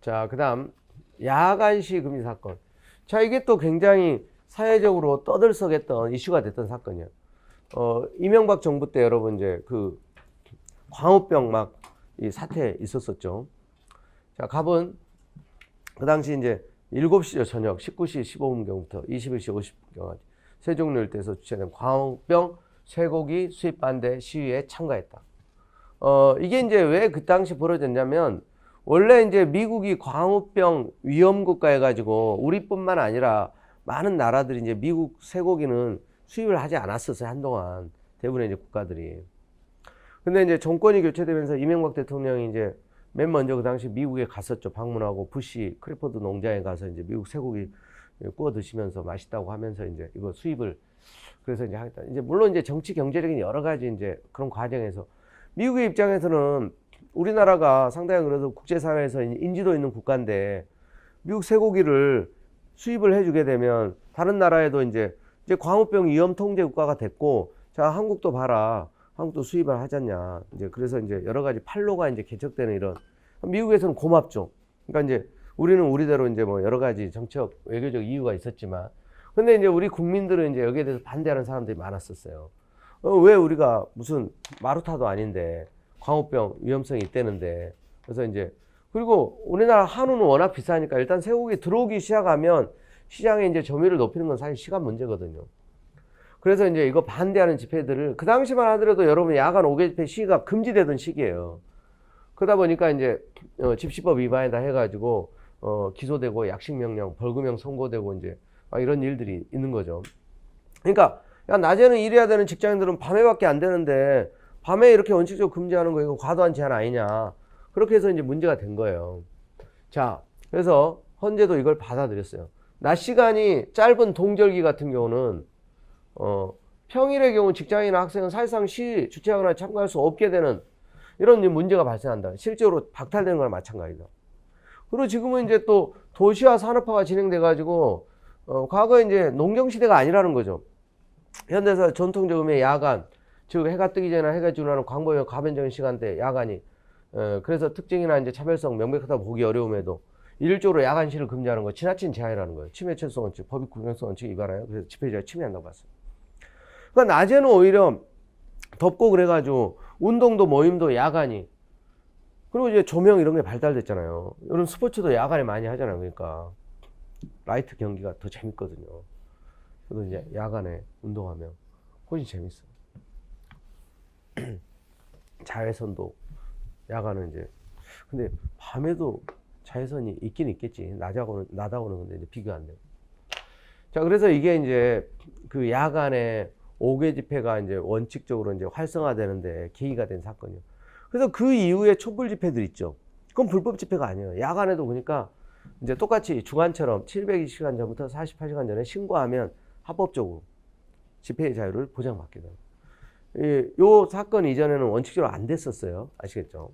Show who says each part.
Speaker 1: 자, 그다음 야간시 금지 사건. 자, 이게 또 굉장히 사회적으로 떠들썩했던 이슈가 됐던 사건이에요. 이명박 정부 때 여러분 이제 그 광우병 막 이 사태 있었었죠. 자, 갑은 그 당시 이제 7시죠, 저녁 19시 15분경부터 21시 50분경까지 세종로 일대에서 주최된 광우병 쇠고기 수입 반대 시위에 참가했다. 이게 이제 왜 그 당시 벌어졌냐면 원래 이제 미국이 광우병 위험국가 해가지고 우리뿐만 아니라 많은 나라들이 이제 미국 쇠고기는 수입을 하지 않았었어요, 한동안. 대부분의 이제 국가들이. 근데 이제 정권이 교체되면서 이명박 대통령이 이제 맨 먼저 그 당시 미국에 갔었죠. 방문하고 부시 크리포드 농장에 가서 이제 미국 쇠고기 구워 드시면서 맛있다고 하면서 이제 이거 수입을 그래서 이제 하겠다. 이제 물론 이제 정치 경제적인 여러 가지 이제 그런 과정에서 미국의 입장에서는 우리나라가 상당히 그래도 국제사회에서 인지도 있는 국가인데 미국 쇠고기를 수입을 해주게 되면 다른 나라에도 이제 광우병 위험 통제 국가가 됐고 자 한국도 봐라. 한국도 수입을 하잖냐. 이제 그래서 이제 여러 가지 판로가 이제 개척되는 이런 미국에서는 고맙죠. 그러니까 이제 우리는 우리대로 이제 뭐 여러 가지 정치적 외교적 이유가 있었지만 근데 이제 우리 국민들은 이제 여기에 대해서 반대하는 사람들이 많았었어요. 왜 우리가 무슨 마루타도 아닌데 광우병 위험성이 있다는데 그래서 이제 그리고 우리나라 한우는 워낙 비싸니까 일단 쇠고기 들어오기 시작하면 시장에 이제 점유율을 높이는 건 사실 시간 문제거든요. 그래서 이제 이거 반대하는 집회들을 그 당시만 하더라도 여러분 야간 5개 집회 시위가 금지되던 시기예요. 그러다 보니까 이제 집시법 위반이다 해가지고 기소되고 약식명령, 벌금형 선고되고 이제 막 이런 일들이 있는 거죠. 그러니까 야 낮에는 일해야 되는 직장인들은 밤에밖에 안 되는데 밤에 이렇게 원칙적으로 금지하는 거 이거 과도한 제한 아니냐. 그렇게 해서 이제 문제가 된 거예요. 자, 그래서 헌재도 이걸 받아들였어요. 낮 시간이 짧은 동절기 같은 경우는 평일의 경우 직장인이나 학생은 사실상 시 주최하거나 참가할 수 없게 되는 이런 문제가 발생한다. 실제로 박탈되는 거랑 마찬가지다. 그리고 지금은 이제 또 도시화 산업화가 진행돼 가지고 과거에 이제 농경 시대가 아니라는 거죠. 현대사 전통적으로 야간, 즉 해가 뜨기 전에 해가 지고 나는 광범위한 가변적인 시간대 야간이 그래서 특징이나 이제 차별성 명백하다 보기 어려움에도 일조로 야간 시를 금지하는 거 지나친 제한이라는 거예요. 침해철성 원칙, 법익 구경성 원칙 위반하여 그래서 집회자가 침해한다고 봤어요. 그러니까 낮에는 오히려 덥고 그래가지고 운동도 모임도 야간이 그리고 이제 조명 이런 게 발달됐잖아요. 이런 스포츠도 야간에 많이 하잖아요. 그러니까 라이트 경기가 더 재밌거든요. 저도 이제 야간에 운동하면 훨씬 재밌어. 자외선도 야간은 이제 근데 밤에도 자외선이 있긴 있겠지. 낮하고는 근데 이제 비교 안 돼요. 자, 그래서 이게 이제 그 야간에 5개 집회가 이제 원칙적으로 이제 활성화되는데 계기가 된 사건이에요. 그래서 그 이후에 촛불 집회들 있죠. 그건 불법 집회가 아니에요. 야간에도 보니까 이제 똑같이 주간처럼 720시간 전부터 48시간 전에 신고하면 합법적으로 집회의 자유를 보장받게 돼요. 이 사건 이전에는 원칙적으로 안 됐었어요. 아시겠죠?